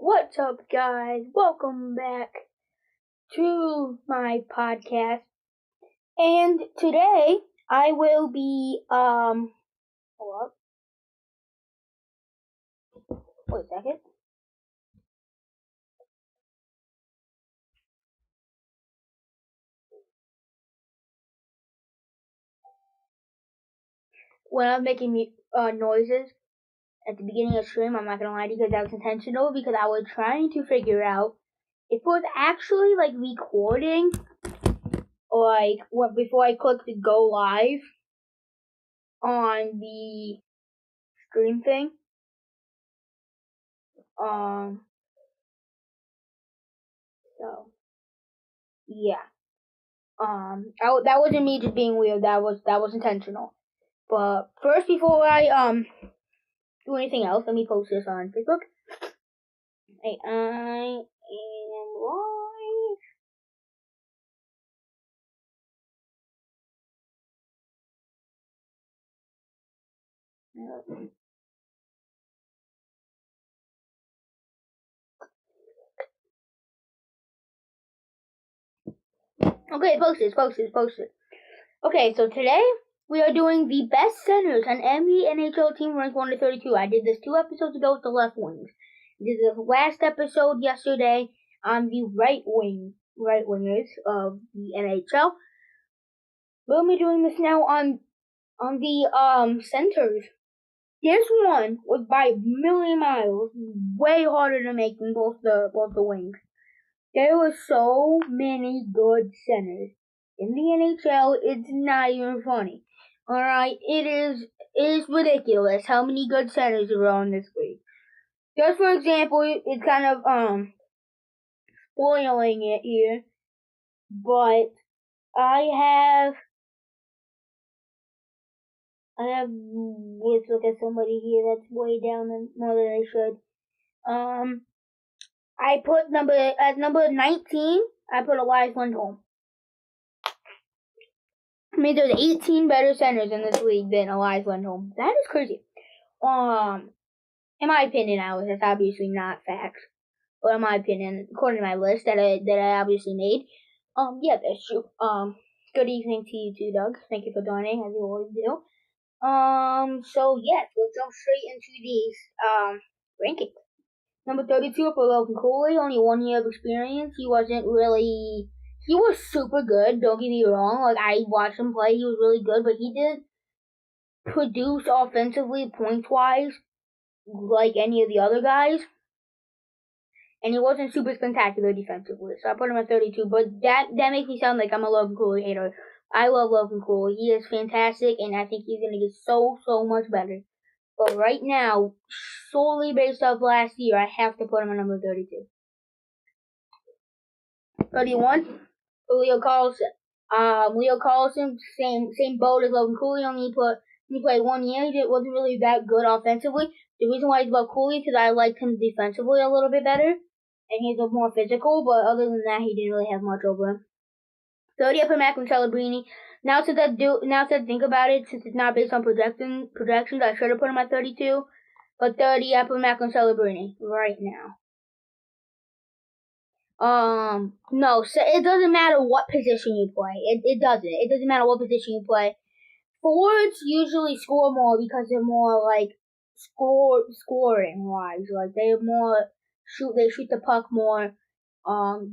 What's up, guys? Welcome back to my podcast. And today I will be hold up. Wait a second. When I'm making noises at the beginning of stream, I'm not gonna lie to you because that was intentional because I was trying to figure out if it was actually like recording or like before I clicked the go live on the stream thing. So yeah. That wasn't me just being weird. That was intentional. But first, before I do anything else, let me post this on Facebook. Hey, I am live. Okay, posted. Okay, so today we are doing the best centers on every NHL team ranked 1 to 32. I did this 2 episodes ago with the left wings. I did this last episode yesterday on the right wingers of the NHL. We'll be doing this now on the centers. This one was by a million miles way harder to make than both the wings. There were so many good centers in the NHL. It's not even funny. All right, it is ridiculous how many good centers are on this league. Just for example, it's kind of spoiling it here, but let's look at somebody here that's way down more than I should. I put number 19. I put Elias Lindholm. I mean, there's 18 better centers in this league than Elias Lindholm. That is crazy. In my opinion, that's obviously not facts, but in my opinion, according to my list that I obviously made, yeah, that's true. Good evening to you too, Doug. Thank you for joining, as you always do. So yes, let's jump straight into these rankings. Number 32 for Logan Cooley, only 1 year of experience. He was super good, don't get me wrong. Like, I watched him play, he was really good, but he didn't produce offensively, points-wise, like any of the other guys. And he wasn't super spectacular defensively, so I put him at 32. But that makes me sound like I'm a Logan Cooley hater. I love Logan Cooley. He is fantastic, and I think he's going to get so much better. But right now, solely based off last year, I have to put him at number 32. 31, Leo Carlson. Leo Carlson, same boat as Logan Cooley, only he played 1 year. He wasn't really that good offensively. The reason why he's above Cooley is because I liked him defensively a little bit better, and he's a more physical, but other than that, he didn't really have much over him. 30, I put Macklin Celebrini. Now since I think about it, since it's not based on projections, I should have put him at 32. But 30, I put Macklin Celebrini right now. No, so it doesn't matter what position you play. It doesn't. It doesn't matter what position you play. Forwards usually score more because they're more like scoring wise. Like they shoot the puck more.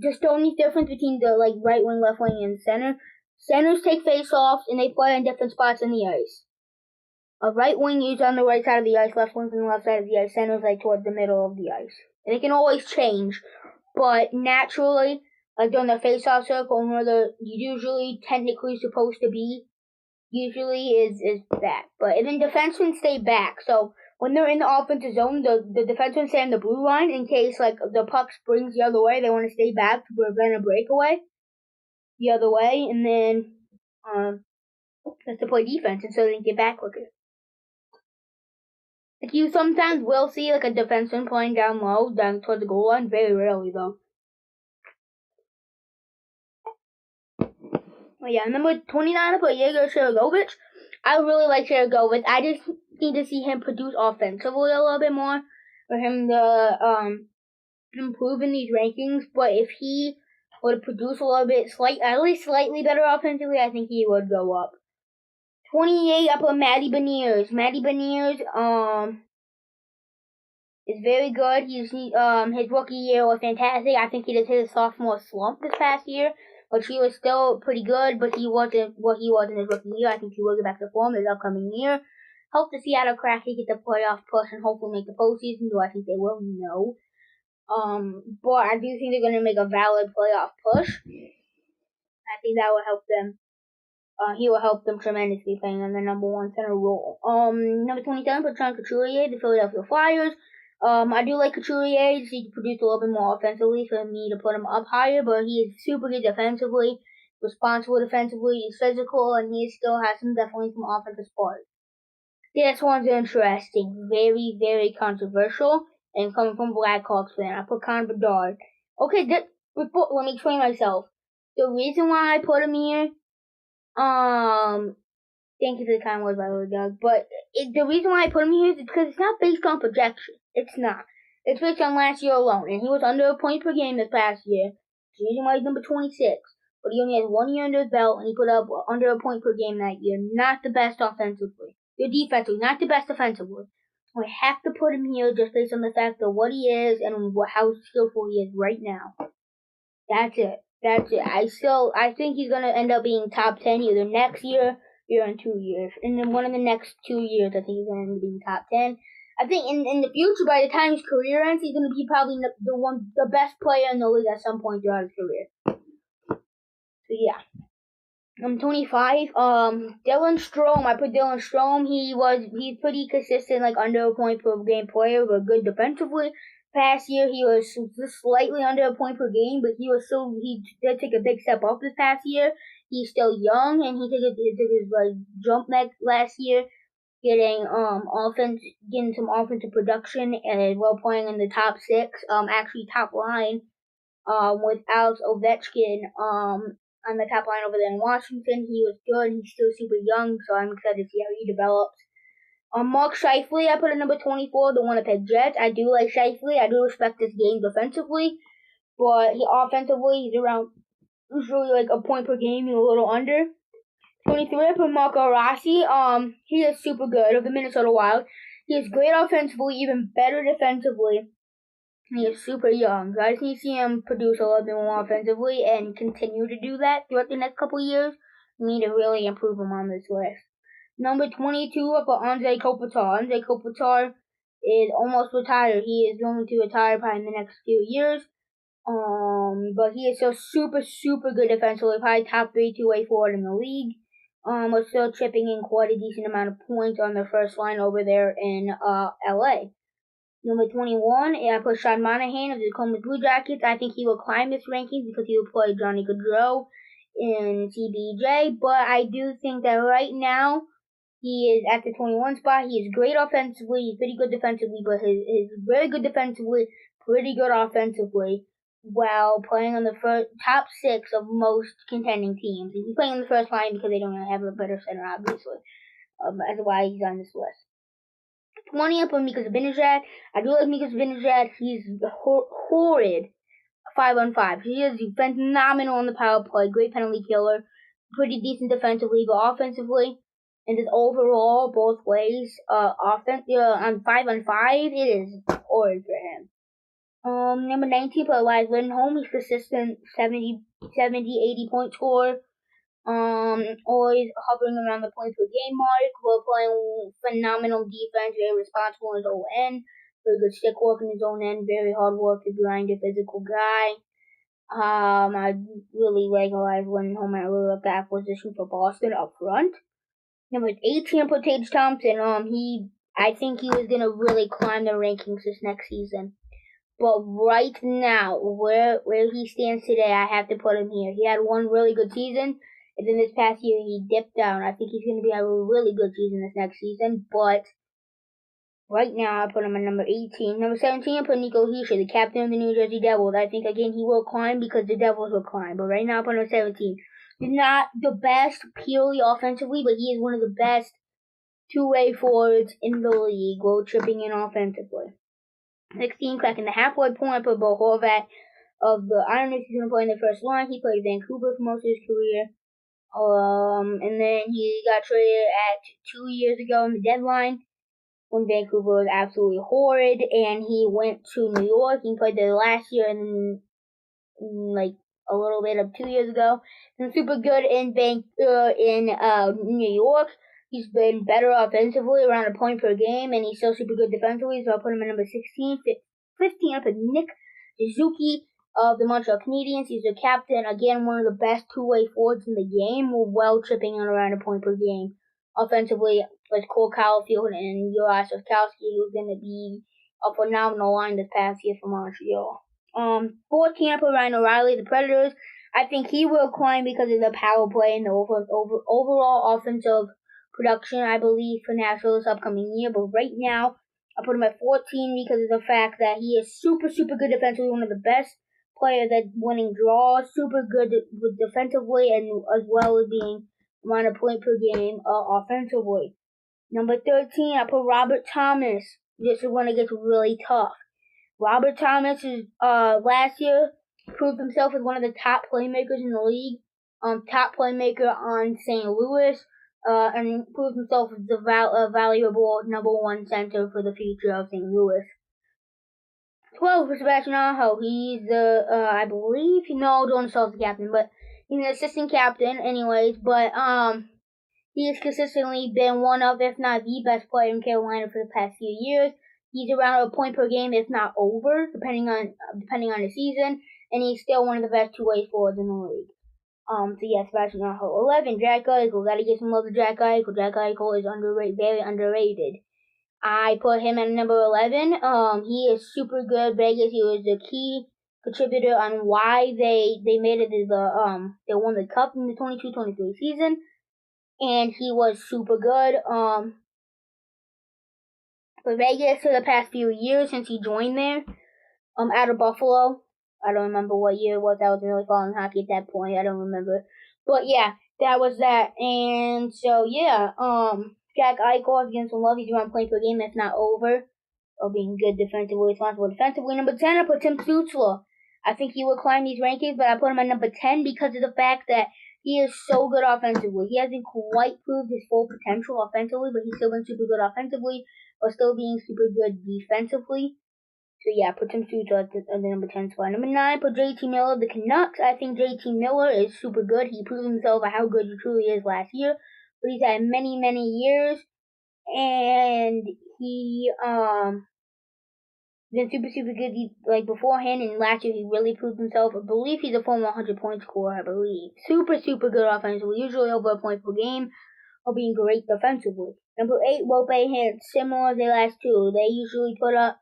Just the only difference between the like right wing, left wing, and center. Centers take face-offs and they play in different spots in the ice. A right wing is on the right side of the ice, left wing's on the left side of the ice, center's like towards the middle of the ice. And it can always change, but naturally, like during the face-off circle, where the usually technically supposed to be, usually is that. But then defensemen stay back, so when they're in the offensive zone, the defensemen stay on the blue line in case like the puck springs the other way. They want to stay back to prevent a breakaway the other way, and then that's to play defense, and so they can get back quicker. Like you sometimes will see like a defenseman playing down low, down toward the goal line. Very rarely though. But yeah, number 29, I put Yegor Sharangovich. I really like Sharangovich. I just need to see him produce offensively a little bit more for him to improve in these rankings, but if he would produce a little bit, at least slightly better offensively, I think he would go up. 28, I put Matty Beniers. Matty Beniers, is very good. His rookie year was fantastic. I think he just hit a sophomore slump this past year, but he was still pretty good, but he wasn't what he was in his rookie year. I think he will get back to form this upcoming year. Hope to see Seattle Kraken get the playoff push and hopefully make the postseason. Do I think they will? No. But I do think they're going to make a valid playoff push. I think that will help them. He will help them tremendously playing on the number one center role. Number 27, Bertrand Couturier, the Philadelphia Flyers. I do like Couturier. He can produce a little bit more offensively for me to put him up higher, but he is super good defensively, responsible defensively, he's physical, and he still has definitely some offensive spark. This one's interesting, very, very controversial, and coming from Blackhawks fan. I put Connor Bedard. Okay, let me explain myself. The reason why I put him here, thank you for the kind words, by the way, Doug. But the reason why I put him here is because it's not based on projection. It's not. It's based on last year alone, and he was under a point per game this past year. That's the reason why he's number 26. But he only has 1 year under his belt, and he put up under a point per game that year. Not the best offensively. Good defensively, not the best offensively. I have to put him here just based on the fact of what he is and how skillful he is right now. That's it. I think he's gonna end up being top 10 either next year or in 2 years. And then one of the next 2 years, I think he's gonna end up being top 10. I think in the future, by the time his career ends, he's gonna be probably the best player in the league at some point throughout his career. So yeah. I'm 25. Dylan Strome. I put Dylan Strome. He's pretty consistent, like under a point per game player, but good defensively. Past year he was just slightly under a point per game, but he did take a big step up this past year. He's still young, and he took his jump back last year, getting some offensive production, and well playing in the top 6. Actually top line. With Alex Ovechkin. On the top line over there in Washington. He was good. He's still super young, so I'm excited to see how he develops. Mark Scheifele, I put at number 24, the Winnipeg Jets. I do like Scheifele. I do respect his game defensively, but offensively, he's around usually like a point per game, a little under. 23, I put Marco Rossi. He is super good of the Minnesota Wild. He is great offensively, even better defensively. He is super young. So I just need to see him produce a little bit more offensively and continue to do that throughout the next couple of years. We need to really improve him on this list. Number 22, I put Anze Kopitar. Anze Kopitar is almost retired. He is going to retire probably in the next few years. But he is still super, super good defensively. Probably top 3 two-way forward in the league. We're still chipping in quite a decent amount of points on the first line over there in LA. Number 21, I put Sean Monahan of the Columbus Blue Jackets. I think he will climb this ranking because he will play Johnny Gaudreau in CBJ. But I do think that right now he is at the 21 spot. He is great offensively. He's pretty good defensively, but he's very good defensively, pretty good offensively, while playing on the top 6 of most contending teams. He's playing on the first line because they don't really have a better center, obviously. That's why he's on this list. 20 up on Mika Zibanejad. I do like Mika Zibanejad. He's horrid 5-on-5. He is phenomenal on the power play. Great penalty killer. Pretty decent defensively, but offensively, and just overall, both ways, on 5-on-5, it is horrid for him. Number 19, put Elias Lindholm. He's consistent 70, 80 point scorer. Always hovering around the points per game mark, while playing phenomenal defense, very responsible in his own end, very good stick work in his own end, very hard work to grind, a physical guy. I really like Elias Lindholm. I really like the acquisition for Boston up front. Number 18, put Tage Thompson. I think he was gonna really climb the rankings this next season. But right now, where he stands today, I have to put him here. He had one really good season, and then this past year he dipped down. I think he's going to be a really good season this next season, but right now I put him at number 18. Number 17, I put Nico Hischier, the captain of the New Jersey Devils. I think, again, he will climb because the Devils will climb, but right now I put him at 17. He's not the best purely offensively, but he is one of the best two-way forwards in the league while chipping in offensively. 16, cracking the halfway point for Bo Horvat of the Islanders. He's going to play in the first line. He played Vancouver for most of his career. And then he got traded at 2 years ago in the deadline when Vancouver was absolutely horrid, and he went to New York. He played there last year and like a little bit of 2 years ago. He's super good in New York. He's been better offensively, around a point per game, and he's still super good defensively. So I'll put him at number 16. 15, I put Nick Suzuki of the Montreal Canadiens. He's the captain. Again, one of the best two-way forwards in the game, while chipping in around a point per game. Offensively, with Cole Caulfield and Uri Slafkovsky, who's going to be a phenomenal line this past year for Montreal. 14, I put Ryan O'Reilly, the Predators. I think he will climb because of the power play and the overall offensive production, I believe, for Nashville this upcoming year. But right now, I put him at 14 because of the fact that he is super, super good defensively, one of the best players at winning draws, super good defensively, and as well as being around a point per game offensively. Number 13, I put Robert Thomas. This is when it gets really tough. Robert Thomas is last year proved himself as one of the top playmakers in the league. Top playmaker on St. Louis, and proved himself as a valuable number one center for the future of St. Louis. 12 for Sebastian Aho. He's the I believe Donatello's the captain, but he's an assistant captain anyways. But he has consistently been one of, if not the best player in Carolina for the past few years. He's around a point per game, if not over, depending on the season, and he's still one of the best two-way forwards in the league. So yeah, Sebastian Aho. 11, Jack Eichel. Gotta give some love to Jack Eichel. Jack Eichel is very underrated. I put him at number 11. He is super good. Vegas. He was the key contributor on why they made it to they won the cup in the 22-23 season, and he was super good. For Vegas for the past few years since he joined there, out of Buffalo. I don't remember what year it was. I wasn't really following hockey at that point. I don't remember. But yeah, that was that. And so yeah, Jack Eichel is getting some love. He's around point per game. That's not over. Or being good defensively, responsible defensively. Number 10, I put Tim Stützle. I think he will climb these rankings, but I put him at number 10 because of the fact that he is so good offensively. He hasn't quite proved his full potential offensively, but he's still been super good offensively, or still being super good defensively. So yeah, put Tim Stützle at the number 10 spot. Number 9, put JT Miller, the Canucks. I think JT Miller is super good. He proved himself how good he truly is last year, but he's had many, many years, and he been super, super good like beforehand, and last year he really proved himself. I believe he's a former 100-point scorer, I believe. Super, super good offensively, usually over a point per game, or being great defensively. Number 8, Roope Hintz, similar as the last two. They usually put up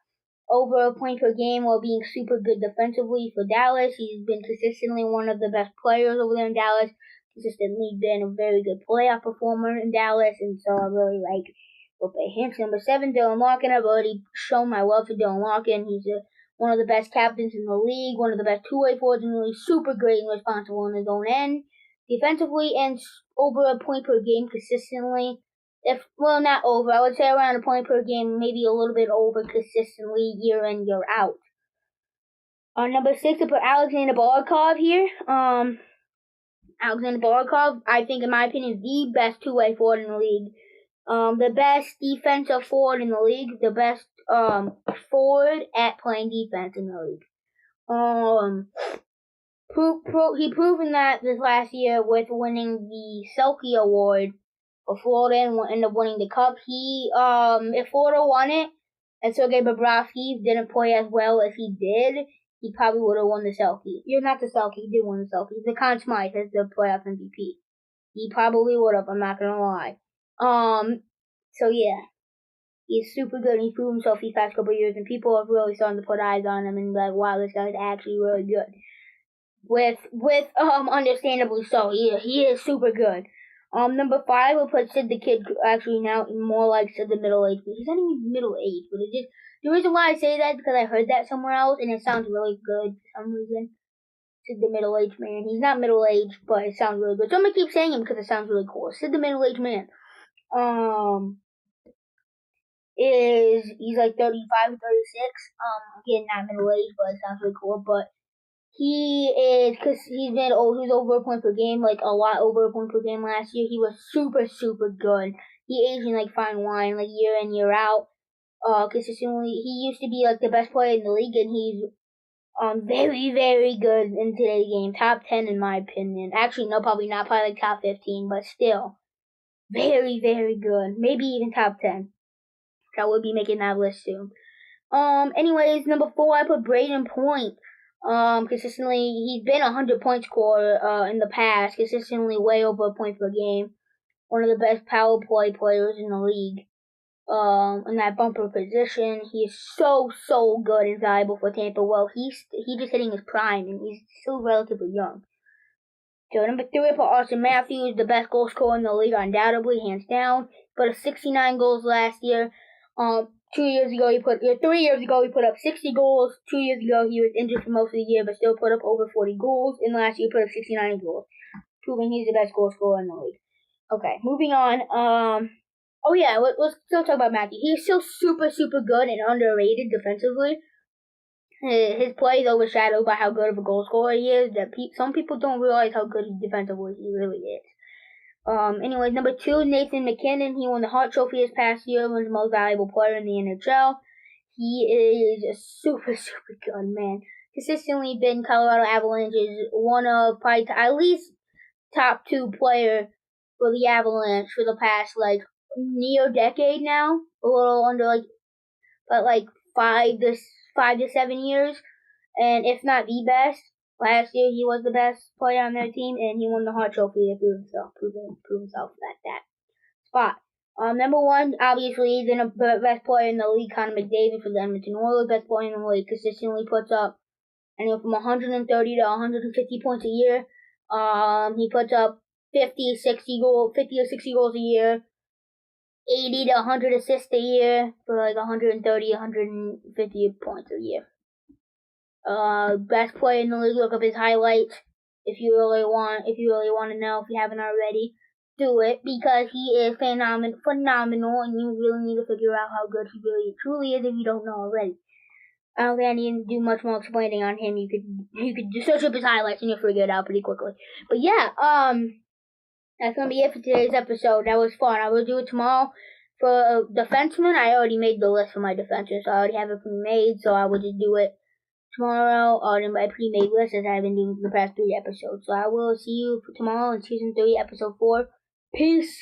over a point per game while being super good defensively for Dallas. He's been consistently one of the best players over there in Dallas, consistently been a very good playoff performer in Dallas, and so I really like Roope Hintz. Number 7, Dylan Larkin. I've already shown my love for Dylan Larkin. He's one of the best captains in the league, one of the best two-way forwards in the league, super great and responsible on his own end, defensively, and over a point per game consistently. Not over. I would say around a point per game, maybe a little bit over consistently year in, year out. On number 6, I put Alexander Barkov here. Alexander Barkov, I think, in my opinion, is the best two-way forward in the league. The best defensive forward in the league. The best forward at playing defense in the league. He proven that this last year with winning the Selke Award for Florida and ended up winning the Cup. If Florida won it and Sergei Bobrovsky didn't play as well as he did, he probably would have won the Selke. Not the Selke, he did win the Selke. The Conn Smythe as the playoff MVP. He probably would have, I'm not gonna lie. So yeah. He's super good and he's proven himself these past couple of years, and people are really starting to put eyes on him and be like, wow, this guy's actually really good. With understandably so. He is super good. Number 5, we'll put Sid the Kid, actually now more like Sid the Middle-Aged, but he's not even middle-aged, but the reason why I say that is because I heard that somewhere else, and it sounds really good for some reason. Sid the Middle-Aged Man. He's not middle-aged, but it sounds really good. So I'm gonna keep saying him because it sounds really cool. Sid the Middle-Aged Man. he's like 35 or 36. Again, not middle age, but it sounds really cool. But he is, because he was over a point per game, like a lot over a point per game last year. He was super, super good. He aged in like fine wine, like year in, year out. Consistently, he used to be like the best player in the league, and he's very, very good in today's game. Top 10 in my opinion. Actually, no, probably not. Probably like top 15, but still. Very, very good. Maybe even top 10. I would be making that list soon. Anyways, number 4, I put Braden Point. Consistently, he's been a 100-point scorer, in the past. Consistently way over a point per game. One of the best power play players in the league. In that bumper position. He is so, so good and valuable for Tampa. Well, he's just hitting his prime, and he's still relatively young. So number 3, I put Austin Matthews, the best goal scorer in the league, undoubtedly, hands down. Put up 69 goals last year. 3 years ago he put up 60 goals. 2 years ago he was injured for most of the year, but still put up over 40 goals. And last year he put up 69 goals, proving he's the best goal scorer in the league. Okay, moving on. Oh yeah, let's still talk about Matthews. He's still super, super good and underrated defensively. His play is overshadowed by how good of a goal scorer he is. Some people don't realize how good defensively he really is. Anyways, number 2, Nathan McKinnon. He won the Hart Trophy this past year. Was the most valuable player in the NHL. He is a super, super good man. Consistently been Colorado Avalanche's one of probably at least top 2 player for the Avalanche for the past like near decade now. A little under but 5 to 7 years, and if not the best. Last year he was the best player on their team, and he won the Hart Trophy to prove himself at that spot. Number 1, obviously, the best player in the league, Connor McDavid for the Edmonton Oilers, best player in the league, consistently puts up anywhere from 130 to 150 points a year. He puts up 50 or 60 goals a year. 80 to 100 assists a year for 130, 150 points a year. Best player in the league. Look up his highlights if you really want to know. If you haven't already, do it because he is phenomenal, and you really need to figure out how good he really truly is if you don't know already. I don't think I need to do much more explaining on him. You could just search up his highlights and you'll figure it out pretty quickly. But yeah, that's gonna be it for today's episode. That was fun. I will do it tomorrow. For defensemen, I already made the list for my defenses. So I already have it pre-made, so I will just do it tomorrow in my pre-made list as I've been doing for the past 3 episodes. So I will see you tomorrow in season 3, episode 4. Peace.